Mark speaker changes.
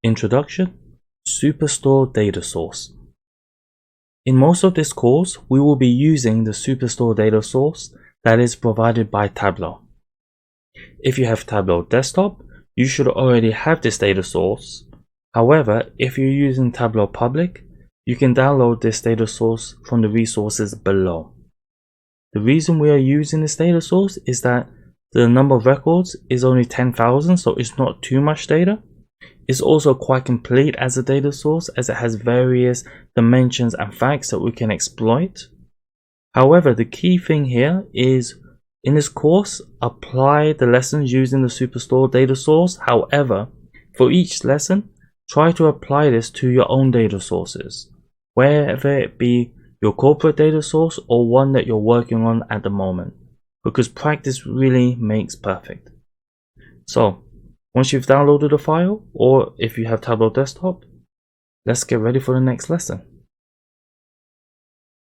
Speaker 1: Introduction, Superstore Data Source. In most of this course, we will be using the Superstore data source that is provided by Tableau. If you have Tableau Desktop, you should already have this data source. However, if you're using Tableau Public, you can download this data source from the resources below. The reason we are using this data source is that the number of records is only 10,000, so it's not too much data. It's also quite complete as a data source as it has various dimensions and facts that we can exploit. However, the key thing here is in this course, apply the lessons using the Superstore data source. However, for each lesson, try to apply this to your own data sources, whether it be your corporate data source or one that you're working on at the moment, because practice really makes perfect. So, once you've downloaded a file, or if you have Tableau Desktop, let's get ready for the next lesson.